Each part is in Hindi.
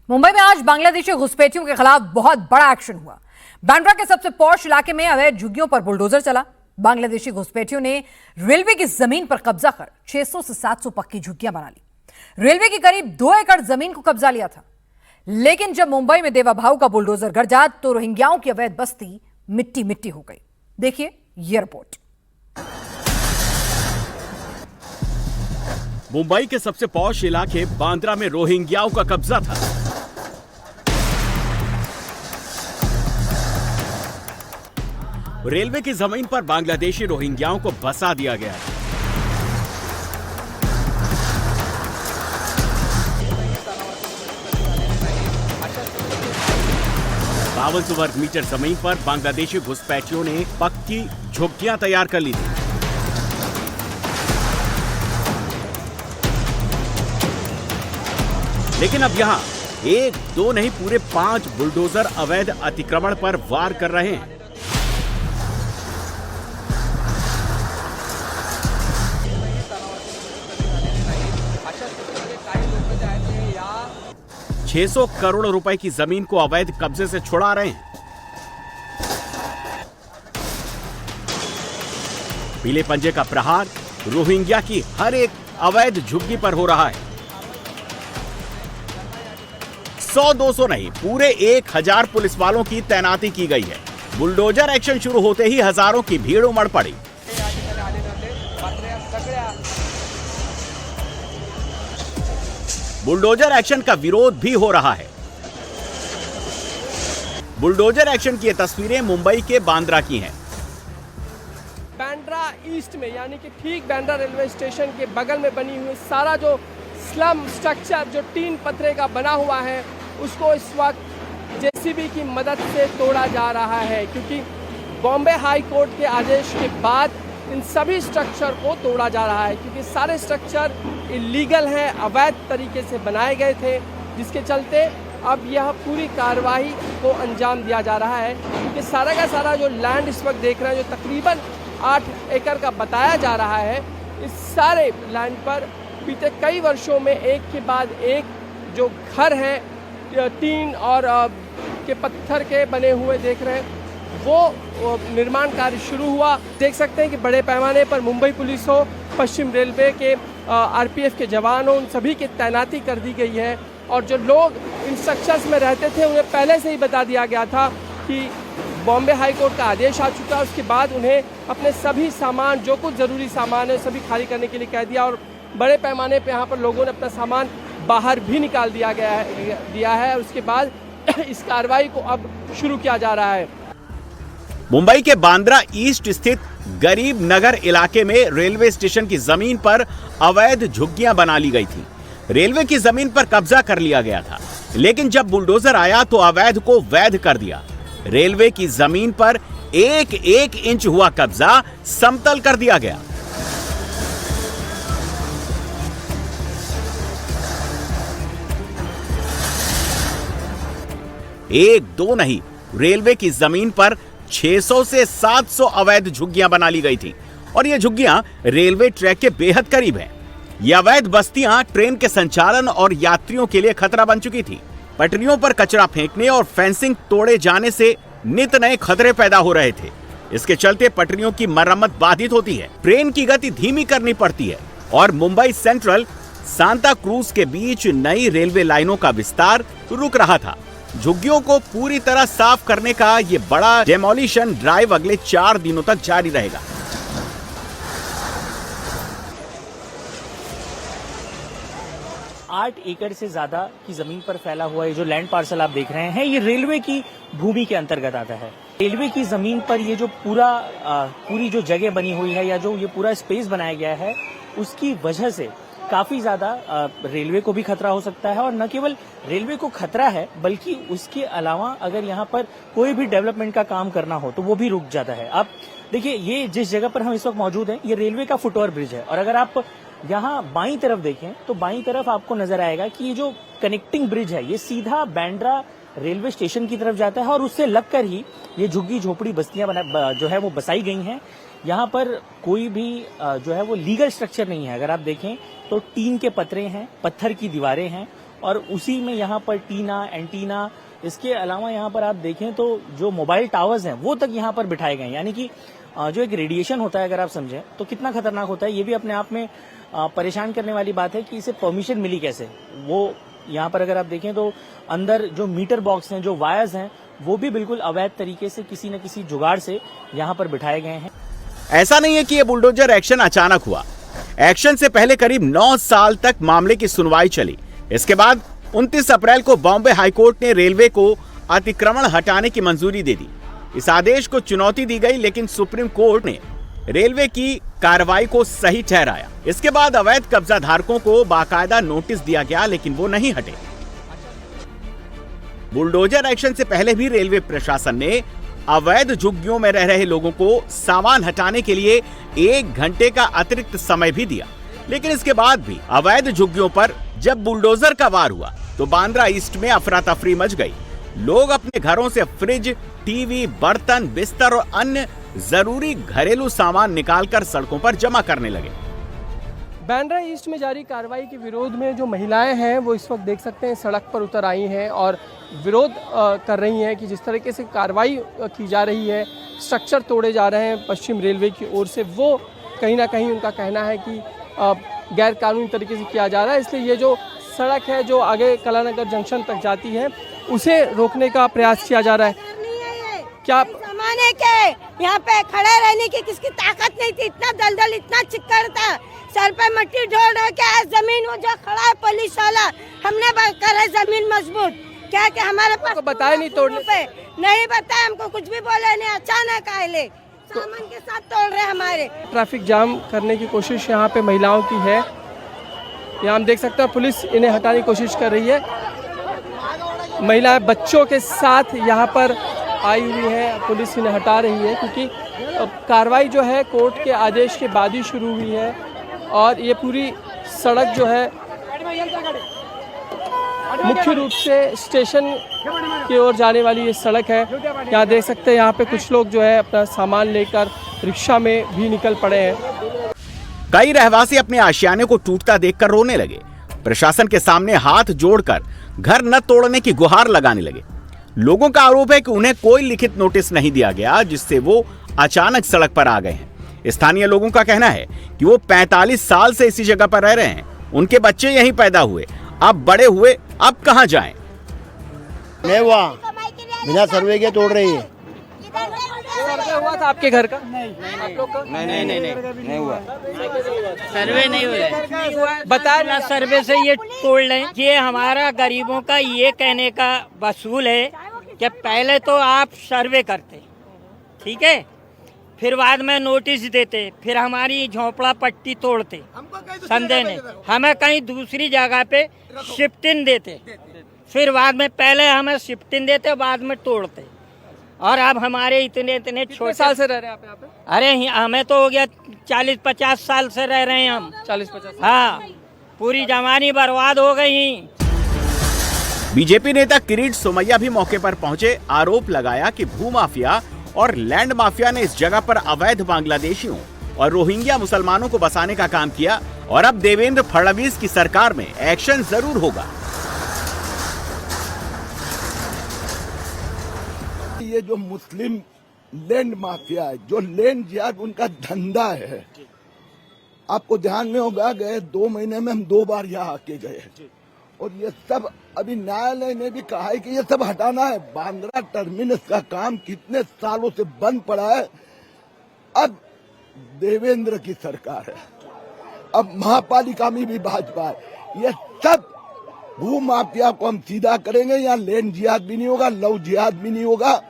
मुंबई में आज बांग्लादेशी घुसपैठियों के खिलाफ बहुत बड़ा एक्शन हुआ। बांद्रा के सबसे पॉश इलाके में अवैध झुग्गियों पर बुलडोजर चला। बांग्लादेशी घुसपैठियों ने रेलवे की जमीन पर कब्जा कर 600 से 700 पक्की झुग्गियां बना ली। रेलवे की करीब 2 एकड़ जमीन को कब्जा लिया था। लेकिन जब मुंबई में देवा भाऊ का बुलडोजर गरजा तो रोहिंग्याओं की अवैध बस्ती मिट्टी मिट्टी हो गई। देखिए ये रिपोर्ट। मुंबई के सबसे पॉश इलाके बांद्रा में रोहिंग्याओं का कब्जा था। रेलवे की जमीन पर बांग्लादेशी रोहिंग्याओं को बसा दिया गया है। बावन वर्ग मीटर जमीन पर बांग्लादेशी घुसपैठियों ने पक्की झुग्गियां तैयार कर ली थी। लेकिन अब यहां 1, 2 नहीं पूरे 5 बुलडोजर अवैध अतिक्रमण पर वार कर रहे हैं। $600 करोड़ की जमीन को अवैध कब्जे से छुड़ा रहे हैं। पीले पंजे का प्रहार रोहिंग्या की हर एक अवैध झुग्गी पर हो रहा है। 100-200 नहीं पूरे 1000 पुलिस वालों की तैनाती की गई है। बुलडोजर एक्शन शुरू होते ही हजारों की भीड़ उमड़ पड़ी। बुलडोजर एक्शन का विरोध भी हो रहा है। बुलडोजर एक्शन की ये तस्वीरें मुंबई के बांद्रा की हैं। बांद्रा ईस्ट में यानी कि ठीक बांद्रा रेलवे स्टेशन के बगल में बनी हुई सारा जो स्लम स्ट्रक्चर जो टीन पत्रे का बना हुआ है उसको इस वक्त जेसीबी की मदद से तोड़ा जा रहा है, क्योंकि बॉम्बे हाई कोर्ट के आदेश के बाद इन सभी स्ट्रक्चर को तोड़ा जा रहा है, क्योंकि सारे स्ट्रक्चर इलीगल हैं, अवैध तरीके से बनाए गए थे, जिसके चलते अब यह पूरी कार्रवाई को अंजाम दिया जा रहा है। क्योंकि सारा का सारा जो लैंड इस वक्त देख रहे हैं जो तकरीबन 8 एकड़ का बताया जा रहा है, इस सारे लैंड पर बीते कई वर्षों में एक के बाद एक जो घर हैं टीन और के पत्थर के बने हुए देख रहे हैं वो निर्माण कार्य शुरू हुआ। देख सकते हैं कि बड़े पैमाने पर मुंबई पुलिस हो, पश्चिम रेलवे के आरपीएफ के जवान हो, उन सभी की तैनाती कर दी गई है। और जो लोग इन स्ट्रक्चर्स में रहते थे उन्हें पहले से ही बता दिया गया था कि बॉम्बे हाई कोर्ट का आदेश आ चुका है। उसके बाद उन्हें अपने सभी सामान जो कुछ ज़रूरी सामान है सभी खाली करने के लिए कह दिया और बड़े पैमाने पर यहाँ पर लोगों ने अपना सामान बाहर भी निकाल दिया है। उसके बाद इस कार्रवाई को अब शुरू किया जा रहा है। मुंबई के बांद्रा ईस्ट स्थित गरीब नगर इलाके में रेलवे स्टेशन की जमीन पर अवैध झुग्गियां बना ली गई थी। रेलवे की जमीन पर कब्जा कर लिया गया था, लेकिन जब बुलडोजर आया तो अवैध को वैध कर दिया। रेलवे की जमीन पर 1-1 इंच हुआ कब्जा समतल कर दिया गया। एक दो नहीं रेलवे की जमीन पर 600 से 700 अवैध झुग्गियां बना ली गई थी और ये झुग्गियां रेलवे ट्रैक के बेहद करीब हैं। ये अवैध बस्तियां ट्रेन के संचालन और यात्रियों के लिए खतरा बन चुकी थी। पटरियों पर कचरा फेंकने और फेंसिंग तोड़े जाने से नित नए खतरे पैदा हो रहे थे। इसके चलते पटरियों की मरम्मत बाधित होती है, ट्रेन की गति धीमी करनी पड़ती है और मुंबई सेंट्रल सांता क्रूज के बीच नई रेलवे लाइनों का विस्तार रुक रहा था। झुग्गियों को पूरी तरह साफ करने का ये बड़ा डेमोलिशन ड्राइव अगले 4 दिनों तक जारी रहेगा। आठ एकड़ से ज्यादा की जमीन पर फैला हुआ ये जो लैंड पार्सल आप देख रहे हैं, ये रेलवे की भूमि के अंतर्गत आता है। रेलवे की जमीन पर ये जो पूरी जो जगह बनी हुई है या जो ये पूरा स्पेस बनाया गया है, उसकी वजह से काफी ज्यादा रेलवे को भी खतरा हो सकता है। और न केवल रेलवे को खतरा है बल्कि उसके अलावा अगर यहाँ पर कोई भी डेवलपमेंट का काम करना हो तो वो भी रुक जाता है। अब देखिए, ये जिस जगह पर हम इस वक्त मौजूद हैं ये रेलवे का फुटओवर ब्रिज है और अगर आप यहाँ बाईं तरफ देखें तो बाईं तरफ आपको नजर आएगा कि ये जो कनेक्टिंग ब्रिज है ये सीधा बांद्रा रेलवे स्टेशन की तरफ जाता है और उससे लगकर ही ये झुग्गी झोपड़ी बस्तियां जो है वो बसाई गई हैं। यहाँ पर कोई भी जो है वो लीगल स्ट्रक्चर नहीं है। अगर आप देखें तो टीन के पतरे हैं, पत्थर की दीवारें हैं और उसी में यहाँ पर टीना, एंटीना, इसके अलावा यहाँ पर आप देखें तो जो मोबाइल टावर्स हैं वो तक यहाँ पर बिठाए गए हैं। यानी कि जो एक रेडिएशन होता है, अगर आप समझें तो कितना खतरनाक होता है, ये भी अपने आप में परेशान करने वाली बात है कि इसे परमिशन मिली कैसे। वो यहाँ पर अगर आप देखें तो अंदर जो मीटर बॉक्स हैं, जो वायर्स हैं, वो भी बिल्कुल अवैध तरीके से किसी न किसी जुगाड़ से यहाँ पर बिठाए गए हैं। ऐसा नहीं है कि यह बुलडोजर एक्शन अचानक हुआ। एक्शन से पहले करीब 9 साल तक मामले की सुनवाई चली। इसके बाद 29 अप्रैल को बॉम्बे हाईकोर्ट ने रेलवे को अतिक्रमण हटाने की मंजूरी दे दी। इस आदेश को चुनौती दी गई, लेकिन सुप्रीम कोर्ट ने रेलवे की कार्रवाई को सही ठहराया। इसके बाद अवैध कब्जा धारकों को बाकायदा नोटिस दिया गया, लेकिन वो नहीं हटे। बुलडोजर एक्शन से पहले भी रेलवे प्रशासन ने अवैध झुग्गियों में रह रहे लोगों को सामान हटाने के लिए 1 घंटे का अतिरिक्त समय भी दिया, लेकिन इसके बाद भी अवैध झुग्गियों पर जब बुलडोजर का वार हुआ तो बांद्रा ईस्ट में अफरा तफरी मच गई। लोग अपने घरों से फ्रिज, टीवी, बर्तन, बिस्तर और अन्य जरूरी घरेलू सामान निकालकर सड़कों पर जमा करने लगे। बांद्रा ईस्ट में जारी कार्रवाई के विरोध में जो महिलाएं हैं वो इस वक्त देख सकते हैं सड़क पर उतर आई हैं और विरोध कर रही हैं कि जिस तरीके से कार्रवाई की जा रही है, स्ट्रक्चर तोड़े जा रहे हैं पश्चिम रेलवे की ओर से, वो कहीं ना कहीं उनका कहना है कि गैर कानूनी तरीके से किया जा रहा है। इसलिए ये जो सड़क है जो आगे कलानगर जंक्शन तक जाती है उसे रोकने का प्रयास किया जा रहा है। क्या जमाने के यहाँ पे खड़े रहने की किसकी ताकत नहीं थी, इतना दलदल, इतना चिक्कड़ था, सर पे मिट्टी ढोल के जमीन वो जो खड़ा है पुलिस वाला, हमने करे जमीन मजबूत, क्या कि हमारे पास बताया नहीं तोड़ने पे नहीं बताया, हमको कुछ भी बोले नहीं, अचानक आए सामान के साथ तोड़ रहे हमारे। ट्रैफिक जाम करने की कोशिश यहाँ पे महिलाओं की है। यहाँ हम देख सकते हैं पुलिस इन्हें हटाने की कोशिश कर रही है। महिलाएं बच्चों के साथ यहाँ पर आई हुई है, पुलिस इन्हें हटा रही है क्योंकि कार्रवाई जो है कोर्ट के आदेश के बाद ही शुरू हुई है और ये पूरी सड़क जो है मुख्य रूप से स्टेशन की ओर जाने वाली ये सड़क है। यहाँ देख सकते हैं यहाँ पे कुछ लोग जो है अपना सामान लेकर रिक्शा में भी निकल पड़े हैं। कई रहवासी अपने आशियाने को टूटता देखकर रोने लगे। प्रशासन के सामने हाथ जोड़कर घर न तोड़ने की गुहार लगाने लगे। लोगों का आरोप है कि उन्हें कोई लिखित नोटिस नहीं दिया गया, जिससे वो अचानक सड़क पर आ गए हैं। स्थानीय लोगों का कहना है कि वो 45 साल से इसी जगह पर रह रहे हैं। उनके बच्चे यहीं पैदा हुए, अब बड़े हुए, अब कहां जाएं? नहीं हुआ, बिना सर्वे के तोड़ रही है। सर्वे हुआ था आपके घर का? आप लोग का? नहीं हुआ। सर्वे नहीं हुआ, बताया ना सर्वे से ये तोड़ लें। ये हमारा गरीबों का ये कहने का वसूल है कि पहले तो आप सर्वे करते, ठीक है, फिर बाद में नोटिस देते, फिर हमारी झोपड़ा पट्टी तोड़ते, संदेह नहीं, हमें कहीं दूसरी जगह पे शिफ्टिंग देते, फिर बाद में पहले हमें शिफ्टिंग देते, बाद में तोड़ते। और अब हमारे इतने छोटे साल से रह रहे हैं आप यहाँ पे? अरे हमें तो हो गया 40-50 साल से रह रहे हैं हम। 40-50? हाँ, पूरी जवानी बर्बाद हो गई। बीजेपी नेता किरीट सोमैया भी मौके पर पहुंचे। आरोप लगाया कि भूमाफिया और लैंड माफिया ने इस जगह पर अवैध बांग्लादेशियों और रोहिंग्या मुसलमानों को बसाने का काम किया और अब देवेंद्र फडणवीस की सरकार में एक्शन जरूर होगा। ये जो मुस्लिम लैंड माफिया है, जो लैंड जिहाद उनका धंधा है, आपको ध्यान में होगा गए 2 महीने में हम 2 बार यहाँ आके गए और ये सब अभी न्यायालय ने भी कहा है कि ये सब हटाना है। बांद्रा टर्मिनस का काम कितने सालों से बंद पड़ा है, अब देवेंद्र की सरकार है, अब महापालिका में भी भाजपा है। ये सब भू माफिया को हम सीधा करेंगे। यहाँ लैंड जिहाद भी नहीं होगा, लव जिहाद भी नहीं होगा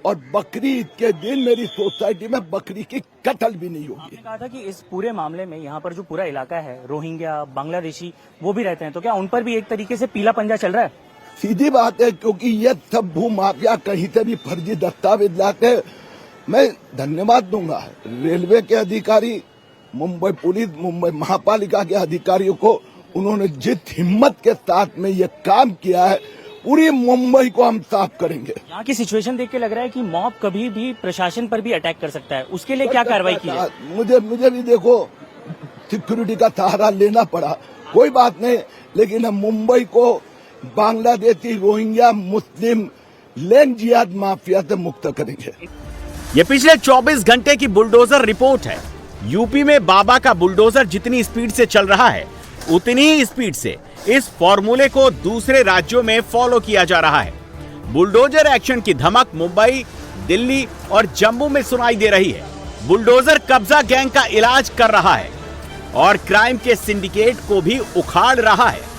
और बकरी ईद के दिन मेरी सोसाइटी में बकरी की कत्ल भी नहीं होगी। आपने कहा था कि इस पूरे मामले में यहाँ पर जो पूरा इलाका है, रोहिंग्या, बांग्लादेशी, वो भी रहते हैं, तो क्या उन पर भी एक तरीके से पीला पंजा चल रहा है? सीधी बात है, क्योंकि ये सब भू माफिया कहीं से भी फर्जी दस्तावेज लाते। मैं धन्यवाद दूंगा रेलवे के अधिकारी, मुंबई पुलिस, मुंबई महापालिका के अधिकारियों को। उन्होंने जिस हिम्मत के साथ में ये काम किया है, पूरी मुंबई को हम साफ करेंगे। यहाँ की सिचुएशन देख के लग रहा है कि मॉब कभी भी प्रशासन पर भी अटैक कर सकता है, उसके लिए क्या कार्रवाई की है? मुझे भी देखो सिक्योरिटी का सहारा लेना पड़ा, कोई बात नहीं, लेकिन हम मुंबई को बांग्लादेशी रोहिंग्या मुस्लिम लैंड जिहाद माफिया से मुक्त करेंगे। ये पिछले 24 घंटे की बुलडोजर रिपोर्ट है। यूपी में बाबा का बुलडोजर जितनी स्पीड से चल रहा है, उतनी ही स्पीड से इस फॉर्मूले को दूसरे राज्यों में फॉलो किया जा रहा है। बुलडोजर एक्शन की धमक मुंबई, दिल्ली और जम्मू में सुनाई दे रही है। बुलडोजर कब्जा गैंग का इलाज कर रहा है और क्राइम के सिंडिकेट को भी उखाड़ रहा है।